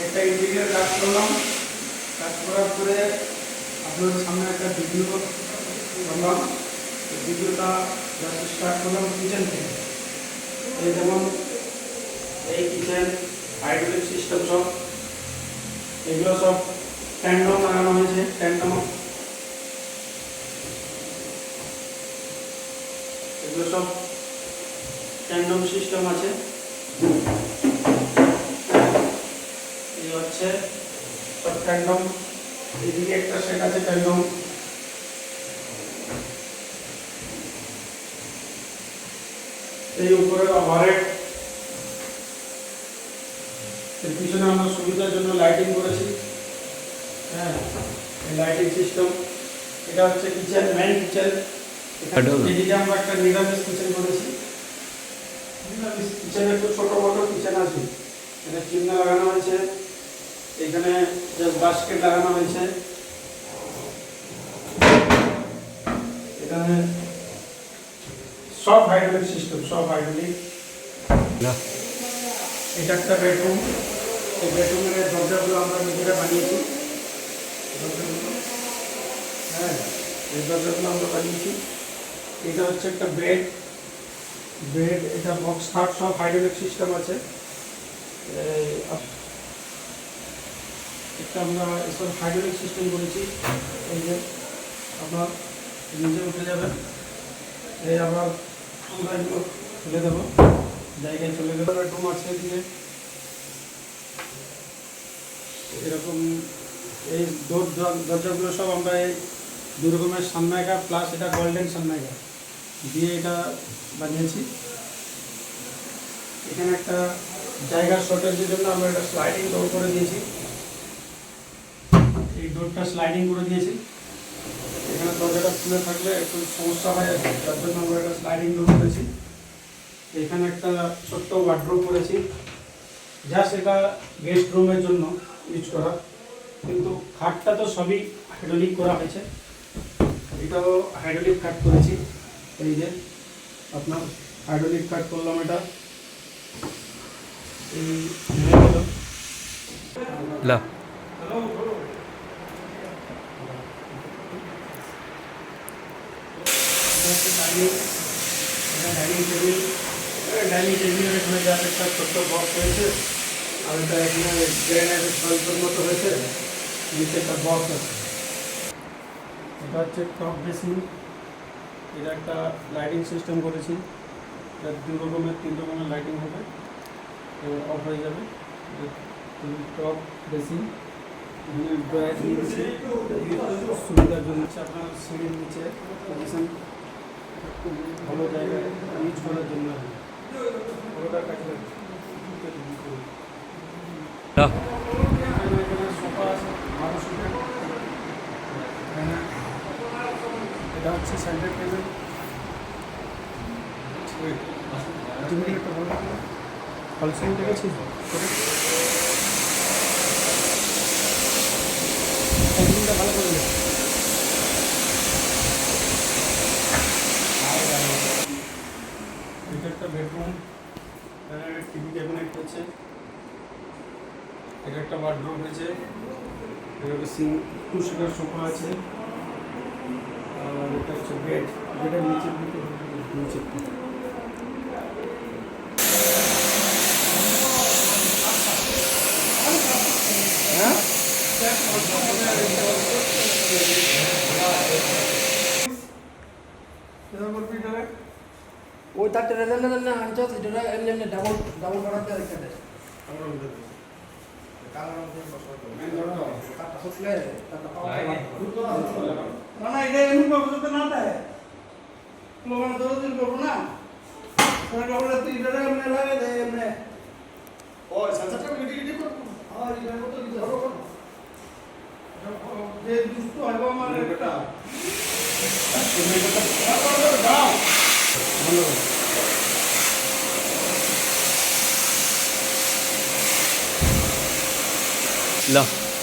একটা ইন্টিরিয়ার কাজ করলাম, কাজ করার পরে আপনাদের সামনে একটা ভিডিও করলাম। ভিডিওটা জাস্ট স্টার্ট করলাম কিচেন থেকে। এই যেমন এই কিচেন হাইড্রোলিক সিস্টেম সব এগুলো সব ট্যান্ডম লাগানো হয়েছে। এগুলো সব ট্যান্ডম সিস্টেম আছে। এই হচ্ছে সব ট্যান্ডম। এদিকে একটা সেট আছে ট্যান্ডম। এই উপরে ওভারহেড, এর পিছনে আমরা সুবিধার জন্য লাইটিং করেছি। হ্যাঁ, এই লাইটিং সিস্টেম। এটা হচ্ছে কিচেন, মেইন কিচেন। এদিকে আমরা একটা নিরামিষ কিচেন করেছি। নিরামিষ কিচেন একটু ছোট বড় কিচেন আছে। এখানে চিমনি লাগানো হয়েছে, এখানে জাস্ট বাস্কেট লাগানো হয়েছে। এখানে সব হাইড্রোলিক সিস্টেম, সব হাইড্রোলিক। এটা একটা বেডরুম। এই বেডরুমের দরজাগুলো আমরা নিজেরা বানিয়েছি। হ্যাঁ, এই দরজাগুলো আমরা বানিয়েছি। এটা হচ্ছে একটা বেড। এটা বক্স খাট, সব হাইড্রোলিক সিস্টেম আছে। একটা আমরা এসব হাইড্রোলিক সিস্টেম করেছি। এই যে আপনার নিচে উঠে যাবেন, এই আবার আমরা এগুলো খুলে দেবো, জায়গায় চলে যাবে। বেডরুম আছে এদিকে এরকম। এই দরজাগুলো সব আমরা এই দু রকমের সানমাইকা প্লাস এটা গোল্ডেন সানমাইকা দিয়ে এটা বানিয়েছি। এখানে একটা জায়গার শর্টেজের জন্য আমরা এটা স্লাইডিং ডোর করে দিয়েছি। এই ডোরটা স্লাইডিং করে দিয়েছি। এখানে দরজাটা খুলে থাকলে একটু সমস্যা হয়, তার জন্য আমরা একটা স্লাইডিং ডোর করেছি। এখানে একটা ছোট্ট ওয়ার্ডরোব করেছি, জাস্ট এটা গেস্ট রুমের জন্য ইউজ করা। কিন্তু খাটটা তো সবই হাইড্রোলিক করা হয়েছে। এটাও হাইড্রোলিক কাট করেছি। এই যে আপনার হাইড্রোলিক কাট করলাম। এটা এই ডাইনিং টেবিলের এখানে যা একটা ছোট্ট বক্স হয়েছে, আর এটা এখানে গ্রেনাইটের সল্পের মতো হয়েছে, নিচে একটা বক্স আছে। এটা হচ্ছে টপ বেসিন। এটা একটা লাইটিং সিস্টেম করেছি। এটা 3 রকমের লাইটিং হবে, অফ হয়ে যাবে। টপ বেসিন ড্রয়ার দিয়েছি সুবিধার জন্য। আপনার সিঁড়ির নিচে পজিশন ভালো জায়গায় ইউজ করার জন্য। ওটার কাছে সোফা আছে 12 সিটের। এটা হচ্ছে সেন্টার টেবিল। একটা ভালো হলসেল দেখেছি। ভালো করে এটা একটা বেডরুম, টিভি ক্যাবিনেট হয়েছে। এটা একটা ওয়ার্ডরোব হয়েছে। এটা একটা টু সিটার সোফা আছে। আর এটা হচ্ছে বেড। বেডের নিচে হ্যাঁ ওই তারটা রেলে আনছ এটা এমনি এমনি ডাবল করাতে রেখে না না এটা এমনি করতে না দেয় লোক দৌড় দিন করবো না তুই এটা এমনি লাগে দেয় এমনি ও সাঁচাটা গিটি করবো। আর এটা কত দিতে হবে যে দুষ্ট হয় আমার এটা দাও ভালো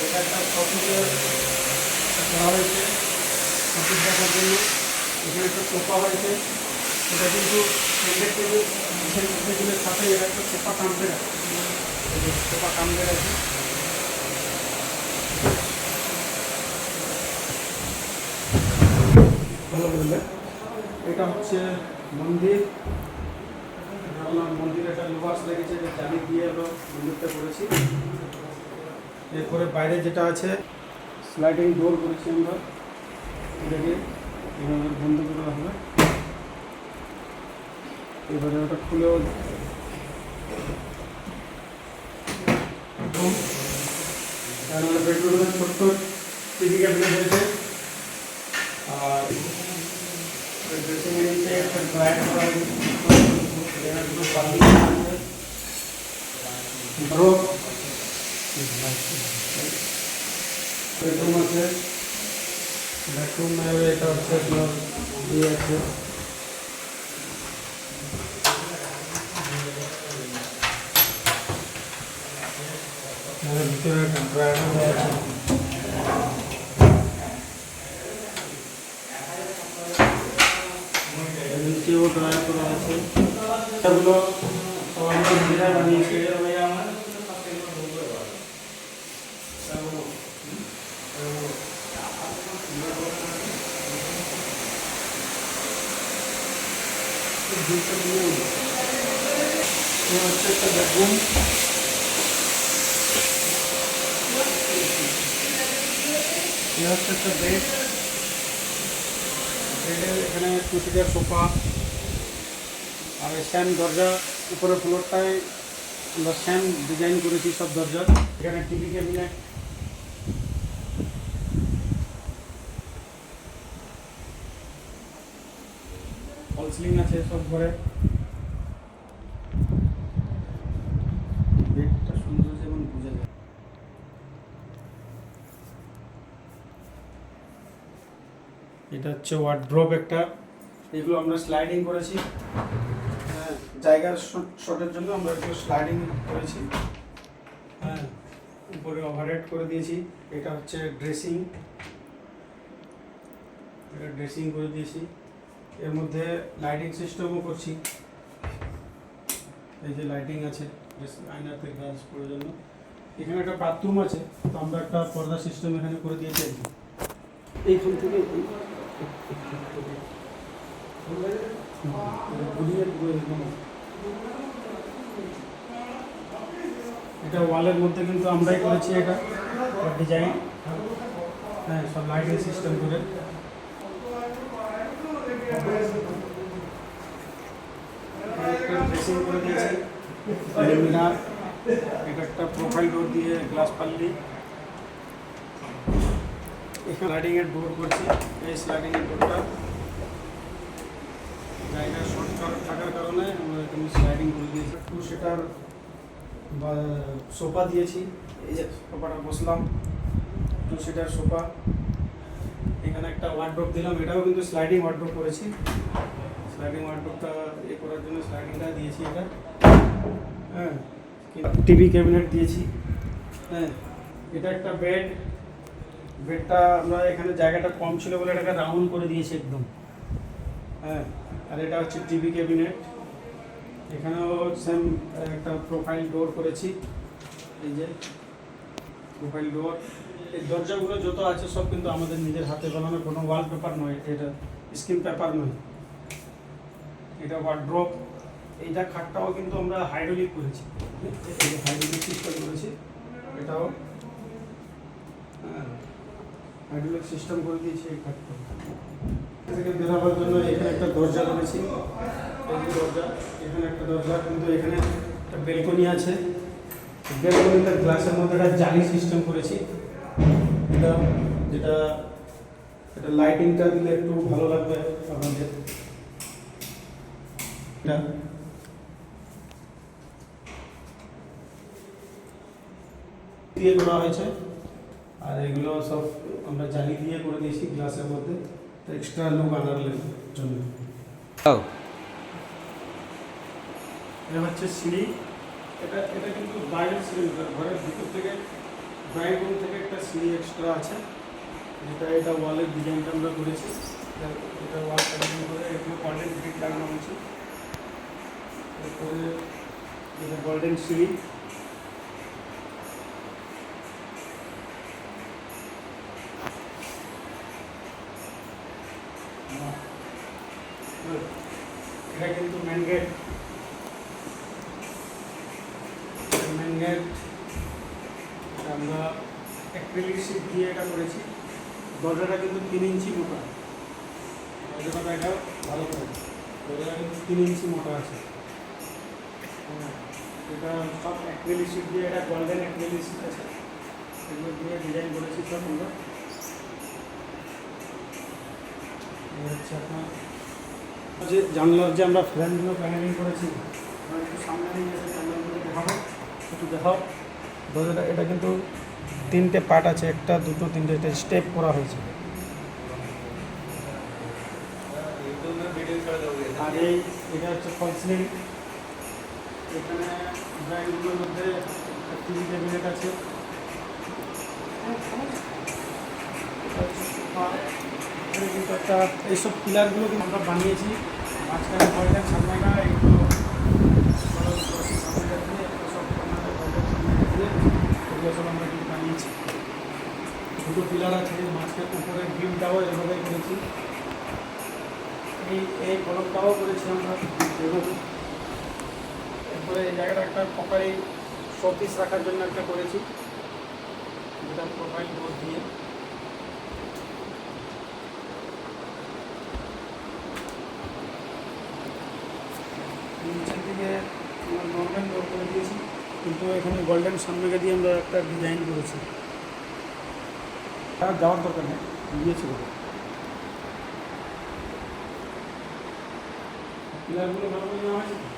এটা একটা অফিসের করা হয়েছে। অফিস দেখার জন্য এখানে একটা সোফা হয়েছে। এটা কিন্তু টেবিলের সাথে এটা একটা সোফা কামড়ে রাখে। সোফা কামড়ে রাখে ভালো বললে। এটা হচ্ছে মন্দির, আপনার মন্দিরে একটা লোহাস লেগেছে, জালি দিয়ে হলো মন্দিরটা করেছি। এরপরে বাইরে যেটা আছে স্লাইডিং ডোর করেছি আমরা, এটাকে এভাবে বন্ধ করা হবে। এবারে ওটা খুলেও বেডরুমে ছোট্ট টিভি ক্যাবিনেট রয়েছে, আর ড্রেসিং এরিয়াতে একটা ড্রয়ার করা হয়েছে, দুটো পাল্লি আছে, বড় বেডরুম আছে। বেডরুমে এটা হচ্ছে আপনার ইয়ে আছে, ভিতরে একটা ড্রয়ার আছে। নিচেও ড্রয়ার করা আছে। এগুলো সব আমরা নিজেরাই বানিয়েছি। হচ্ছে একটা বেডরুম, হচ্ছে একটা বেড। বেডের এখানে টু সিটার সোফা আর স্ট্যান্ড দরজা। উপরে ফ্লোরটায় আমরা স্ট্যান্ড ডিজাইন করেছি সব দরজা। এখানে টিভি ক্যাবিনেট, ফল সিলিং আছে সব ঘরে। বেডটা সুন্দর যেমন বোঝা যায়। এটা হচ্ছে ওয়ার্ড্রপ একটা, এগুলো আমরা স্লাইডিং করেছি। হ্যাঁ, জায়গার শর্টের জন্য আমরা একটু স্লাইডিং করেছি। হ্যাঁ, উপরে ওভারহেড করে দিয়েছি। এটা হচ্ছে ড্রেসিং, এটা ড্রেসিং করে দিয়েছি। এর মধ্যে লাইটিং সিস্টেমও করছি। এই যে লাইটিং আছে আয়নাতে গ্লাস করার জন্য। এখানে একটা বাথরুম আছে, তো আমরা একটা পর্দা সিস্টেম এখানে করে দিয়েছি। এইখান থেকে এটা ওয়ালের মধ্যে কিন্তু আমরাই করেছি এটা ডিজাইন। হ্যাঁ, সব লাইটিং সিস্টেম করে। ড্রেসিং করে দিয়েছি, মিনার, এটা একটা প্রোফাইল ডোর দিয়ে গ্লাস পাল্লি। এখানে স্লাইডিংয়ের ডোর করছি। এই স্লাইডিংয়ের ডোরটা জায়গা শর্ট থাকার কারণে আমরা এখানে স্লাইডিং করে দিয়েছি। একটু সেটার সোফা দিয়েছি, এই যে সোফাটা বসলাম, টু সিটার সোফা। এখানে একটা ওয়ার্ড্রপ দিলাম, এটাও কিন্তু স্লাইডিং ওয়ার্ড্রপ করেছি। স্লাইডিং ওয়ার্ড্রপটা এ করার জন্য স্লাইডিংটা দিয়েছি এটা। হ্যাঁ, টিভি ক্যাবিনেট দিয়েছি। হ্যাঁ, এটা একটা বেড। বেডটা আমরা এখানে জায়গাটা কম ছিল বলে এটাকে রাউন্ড করে দিয়েছি একদম। হ্যাঁ, আর এটা হচ্ছে টিভি ক্যাবিনেট। এখানেও সেম একটা প্রোফাইল ডোর করেছি, এই যে প্রোফাইল ডোর। এই দরজাগুলো যত আছে সব কিন্তু আমাদের নিজের হাতে বানানো, কোনো ওয়ালপেপার নয়, এটা স্ক্রিন পেপার নয়। এটা ওয়ার্ড্রপ। এইটা খাটটাও কিন্তু আমরা হাইড্রোলিক করেছি, হাইড্রোলিক সিস্টেম করেছি। এটাও হাইড্রোলিক সিস্টেম করে দিয়েছি। এই খাটটা থেকে বেরোবার জন্য এখানে একটা দরজা করেছি, এই যে দরজা। এখানে একটা দরজা, কিন্তু এখানে একটা বেলকনি আছে। বেলকনিটা গ্লাসের মধ্যে একটা জালি সিস্টেম করেছি। এটা যেটা এটা লাইটিংটা দিলে একটু ভালো লাগবে আপনাদের। এটা দিয়ে করা হয়েছে, আর এগুলো সব আমরা জালি দিয়ে করে দিয়েছি গ্লাসের মধ্যে, এক্সট্রা লুক আনার জন্য। এটা হচ্ছে সিঁড়ি। এটা কিন্তু বাইরের সিঁড়ি, ঘরের ভিতর থেকে ড্রয়িং রুম থেকে একটা সিঁড়ি এক্সট্রা আছে, যেটা এটা ওয়ালের ডিজাইনটা আমরা করেছি। এটা ওয়াল ডিজাইন করে এখানে গোল্ডেন ব্রিক লাগানো হয়েছে। এরপরে এটা গোল্ডেন সিঁড়ি। নেট আমরা অ্যাক্রিলিক শীট দিয়ে এটা করেছি। দরজাটা কিন্তু 3 ইঞ্চি মোটা, দরজাটা এটা ভালো করে, দরজাটা কিন্তু 3 ইঞ্চি মোটা আছে। হ্যাঁ, এটা সব অ্যাক্রিলিক শীট দিয়ে, এটা গোল্ডেন অ্যাক্রিলিক শীট আছে, এগুলো দিয়ে ডিজাইন করেছি সব আমরা। এই হচ্ছে আপনার যে জানলার যে আমরা ফ্রেমগুলো প্যানেলিং করেছি, আমরা একটু সামনে নিয়ে এসে জানলাগুলো দেখাবো, একটু দেখাও। দরজাটা এটা কিন্তু 3টে পার্ট আছে, 1 2 3টে, এটা স্টেপ করা হয়েছে। আর এটা হচ্ছে ফল সিলিং। এখানে ড্রয়িংগুলোর মধ্যে টিভি ক্যাবিনেট আছে। এখানে কিন্তু একটা এইসব পিলারগুলো কিন্তু আমরা বানিয়েছি, মাঝখানে গোল্ডেন সামনেটা এগুলো সামনেটা দিয়ে সব আমাদের গোল্ডেন সামনেটা দিয়ে এগুলো সব আমরা কিন্তু বানিয়েছি। দুটো পিলার আছে, মাঝখানে উপরে গ্রিলটাও এভাবে করেছি, এই কলমটাও করেছি আমরা এভাবে। এরপরে এই জায়গাটা একটা প্রপারি শোপিস রাখার জন্য একটা করেছি, যেটা প্রোফাইল বোর্ড দিয়ে। নিচের দিকে আমরা নর্মাল ডোর করে দিয়েছি, কিন্তু এখানে গোল্ডেন সামনেকে দিয়ে আমরা একটা ডিজাইন করেছি। আর যাওয়ার দরকার নেই, দিয়েছি বলে পিলারগুলো ভালো করে নেওয়া হয়েছে।